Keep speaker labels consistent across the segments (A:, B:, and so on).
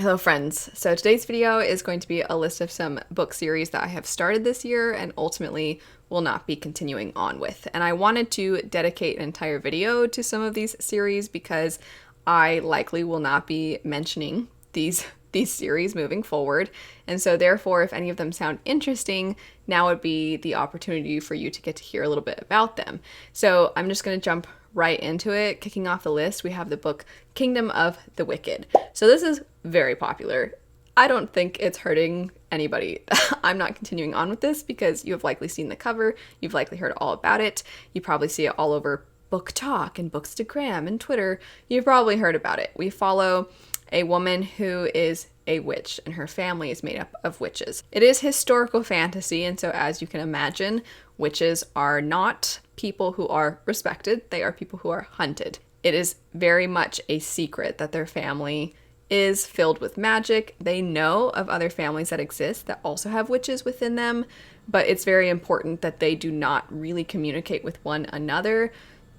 A: Hello friends. So today's video is going to be a list of some book series that I have started this year and ultimately will not be continuing on with. And I wanted to dedicate an entire video to some of these series because I likely will not be mentioning these series moving forward. And so therefore, if any of them sound interesting, now would be the opportunity for you to get to hear a little bit about them. So I'm just going to jump right into it. Kicking off the list, we have the book Kingdom of the Wicked. So this is very popular. I don't think it's hurting anybody. I'm not continuing on with this because you have likely seen the cover, you've likely heard all about it, you probably see it all over Book Talk and Bookstagram and Twitter. You've probably heard about it. We follow a woman who is a witch and her family is made up of witches. It is historical fantasy, and so as you can imagine, witches are not people who are respected, they are people who are hunted. It is very much a secret that their family is filled with magic. They know of other families that exist that also have witches within them, but it's very important that they do not really communicate with one another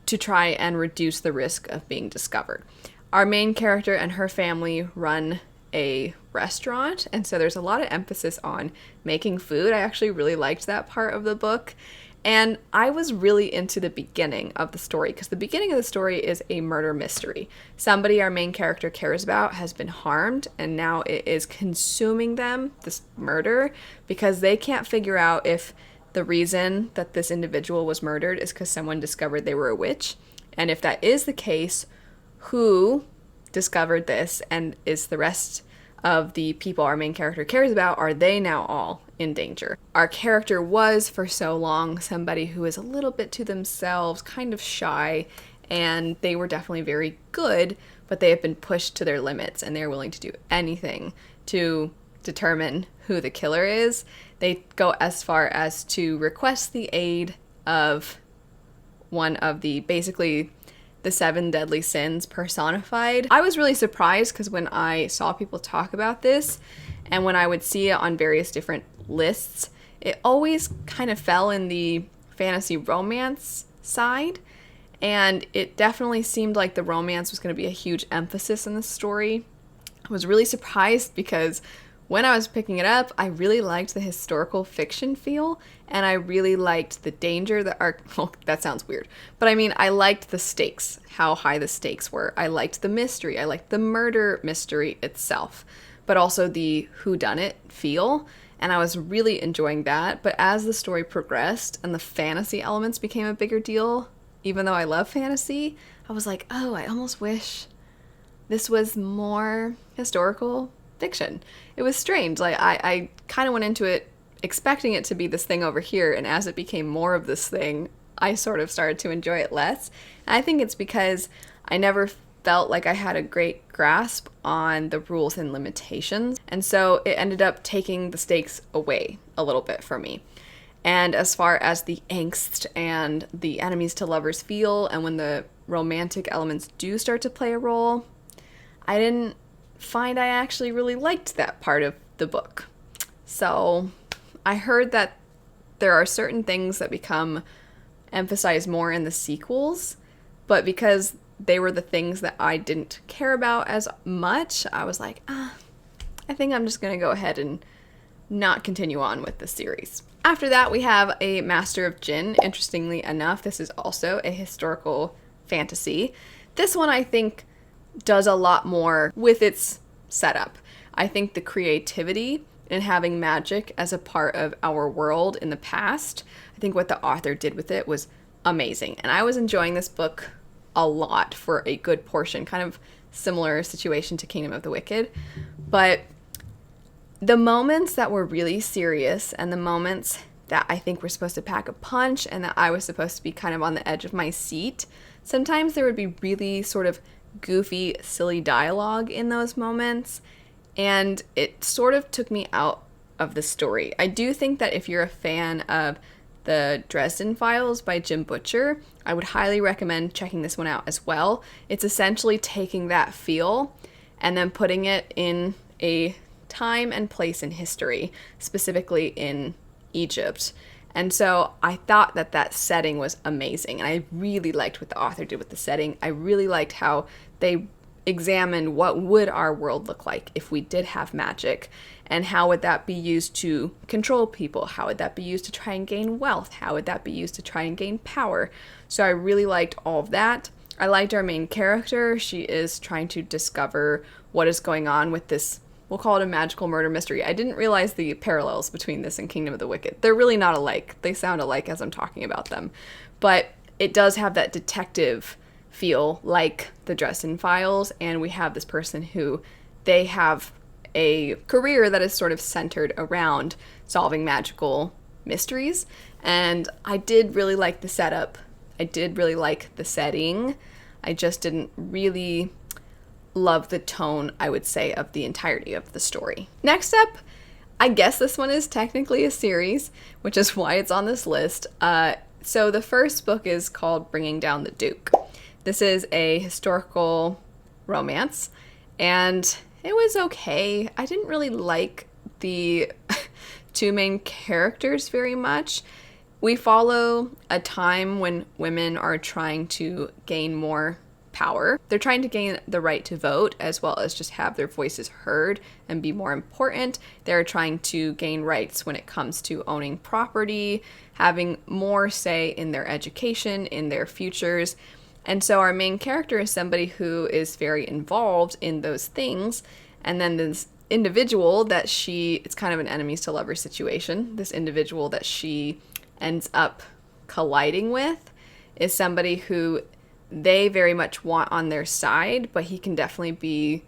A: to try and reduce the risk of being discovered. Our main character and her family run a restaurant, and so there's a lot of emphasis on making food. I actually really liked that part of the book. And I was really into the beginning of the story because the beginning of the story is a murder mystery. Somebody our main character cares about has been harmed and now it is consuming them, this murder, because they can't figure out if the reason that this individual was murdered is because someone discovered they were a witch. And if that is the case, who discovered this and is the rest of the people our main character cares about, are they now all in danger? Our character was for so long somebody who is a little bit to themselves, kind of shy, and they were definitely very good, but they have been pushed to their limits and they're willing to do anything to determine who the killer is. They go as far as to request the aid of one of the basically the 7 deadly sins personified. I was really surprised because when I saw people talk about this and when I would see it on various different lists, it always kind of fell in the fantasy romance side, and it definitely seemed like the romance was going to be a huge emphasis in the story. I was really surprised because when I was picking it up, I really liked the historical fiction feel, and I really liked the danger that well, that sounds weird, but I mean, I liked the stakes, how high the stakes were. I liked the mystery. I liked the murder mystery itself, but also the whodunit feel, and I was really enjoying that. But as the story progressed and the fantasy elements became a bigger deal, even though I love fantasy, I was like, oh, I almost wish this was more historical fiction. It was strange. Like I kind of went into it expecting it to be this thing over here, and as it became more of this thing, I sort of started to enjoy it less. And I think it's because I never felt like I had a great grasp on the rules and limitations, and so it ended up taking the stakes away a little bit for me. And as far as the angst and the enemies to lovers feel, and when the romantic elements do start to play a role, I didn't find I actually really liked that part of the book. So I heard that there are certain things that become emphasized more in the sequels, but because they were the things that I didn't care about as much, I was like, I think I'm just gonna go ahead and not continue on with the series. After that, we have A Master of Jinn. Interestingly enough, this is also a historical fantasy. This one I think does a lot more with its setup. I think the creativity in having magic as a part of our world in the past, I think what the author did with it was amazing. And I was enjoying this book a lot for a good portion, kind of similar situation to Kingdom of the Wicked. But the moments that were really serious and the moments that I think were supposed to pack a punch and that I was supposed to be kind of on the edge of my seat, sometimes there would be really sort of goofy, silly dialogue in those moments, and it sort of took me out of the story. I do think that if you're a fan of the Dresden Files by Jim Butcher, I would highly recommend checking this one out as well. It's essentially taking that feel and then putting it in a time and place in history, specifically in Egypt. And so I thought that that setting was amazing, and I really liked what the author did with the setting. I really liked how they examined what would our world look like if we did have magic, and how would that be used to control people? How would that be used to try and gain wealth? How would that be used to try and gain power? So I really liked all of that. I liked our main character. She is trying to discover what is going on with this, we'll call it a magical murder mystery. I didn't realize the parallels between this and Kingdom of the Wicked. They're really not alike. They sound alike as I'm talking about them. But it does have that detective feel like the Dresden Files, and we have this person who they have a career that is sort of centered around solving magical mysteries. And I did really like the setup. I did really like the setting. I just didn't really love the tone, I would say, of the entirety of the story. Next up, I guess this one is technically a series, which is why it's on this list. So the first book is called Bringing Down the Duke. This is a historical romance, and it was okay. I didn't really like the two main characters very much. We follow a time when women are trying to gain more power. They're trying to gain the right to vote, as well as just have their voices heard and be more important. They're trying to gain rights when it comes to owning property, having more say in their education, in their futures. And so our main character is somebody who is very involved in those things. And then this individual that it's kind of an enemies to lovers situation. This individual that she ends up colliding with is somebody who they very much want on their side, but he can definitely be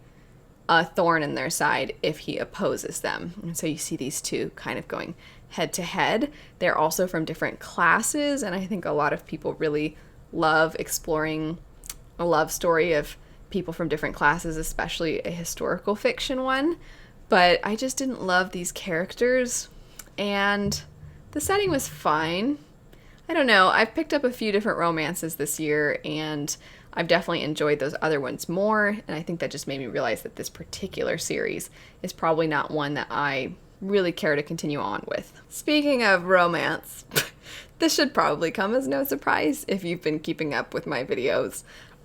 A: a thorn in their side if he opposes them. And so you see these two kind of going head to head. They're also from different classes, and I think a lot of people really love exploring a love story of people from different classes, especially a historical fiction one. But I just didn't love these characters, and the setting was fine. I don't know, I've picked up a few different romances this year, and I've definitely enjoyed those other ones more, and I think that just made me realize that this particular series is probably not one that I really care to continue on with. Speaking of romance, this should probably come as no surprise if you've been keeping up with my videos.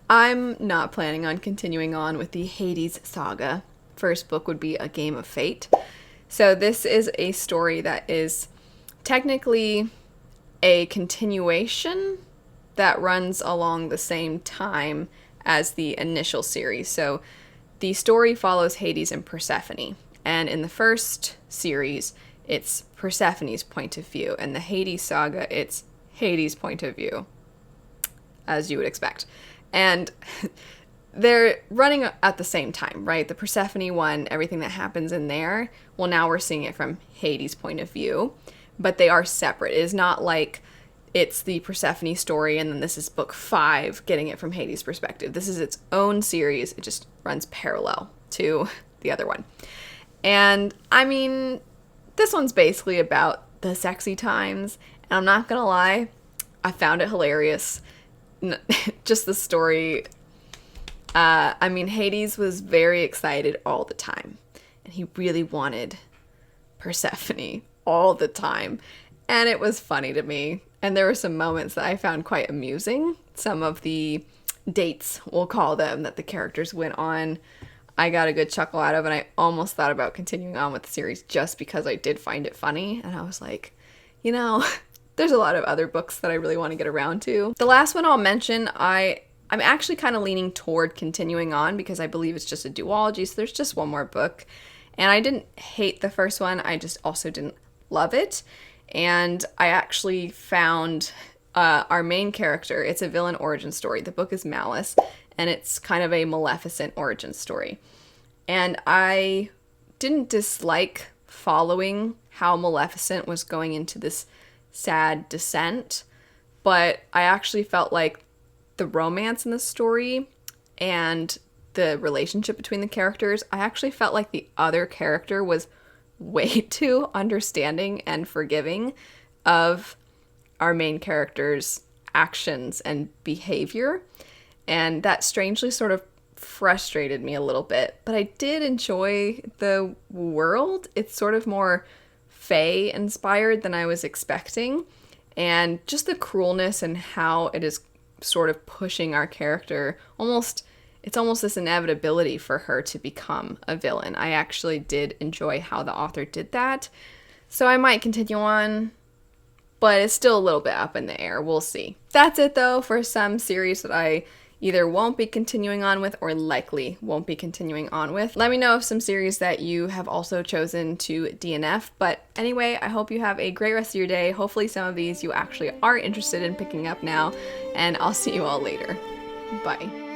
A: I'm not planning on continuing on with the Hades saga. First book would be A Game of Fate. So this is a story that is technically a continuation that runs along the same time as the initial series. So the story follows Hades and Persephone. And in the first series, it's Persephone's point of view. And the Hades saga, it's Hades' point of view, as you would expect. And they're running at the same time, right? The Persephone one, everything that happens in there, well, now we're seeing it from Hades' point of view. But they are separate. It is not like it's the Persephone story and then this is book 5 getting it from Hades' perspective. This is its own series. It just runs parallel to the other one. And I mean, this one's basically about the sexy times, and I'm not gonna lie, I found it hilarious. Just the story. I mean, Hades was very excited all the time, and he really wanted Persephone all the time, and it was funny to me. And there were some moments that I found quite amusing. Some of the dates, we'll call them, that the characters went on, I got a good chuckle out of, and I almost thought about continuing on with the series just because I did find it funny. And I was like, you know, there's a lot of other books that I really want to get around to. The last one I'll mention, I'm actually kind of leaning toward continuing on because I believe it's just a duology, so there's just one more book. And I didn't hate the first one, I just also didn't love it. And I actually found our main character, it's a villain origin story. The book is Malice, and it's kind of a Maleficent origin story. And I didn't dislike following how Maleficent was going into this sad descent, but I actually felt like the romance in the story and the relationship between the characters, I actually felt like the other character was way too understanding and forgiving of our main character's actions and behavior. And that strangely sort of frustrated me a little bit. But I did enjoy the world. It's sort of more fae inspired than I was expecting. And just the cruelness and how it is sort of pushing our character almost it's almost this inevitability for her to become a villain. I actually did enjoy how the author did that. So I might continue on, but it's still a little bit up in the air. We'll see. That's it though for some series that I either won't be continuing on with or likely won't be continuing on with. Let me know of some series that you have also chosen to DNF. But anyway, I hope you have a great rest of your day. Hopefully some of these you actually are interested in picking up now, and I'll see you all later. Bye.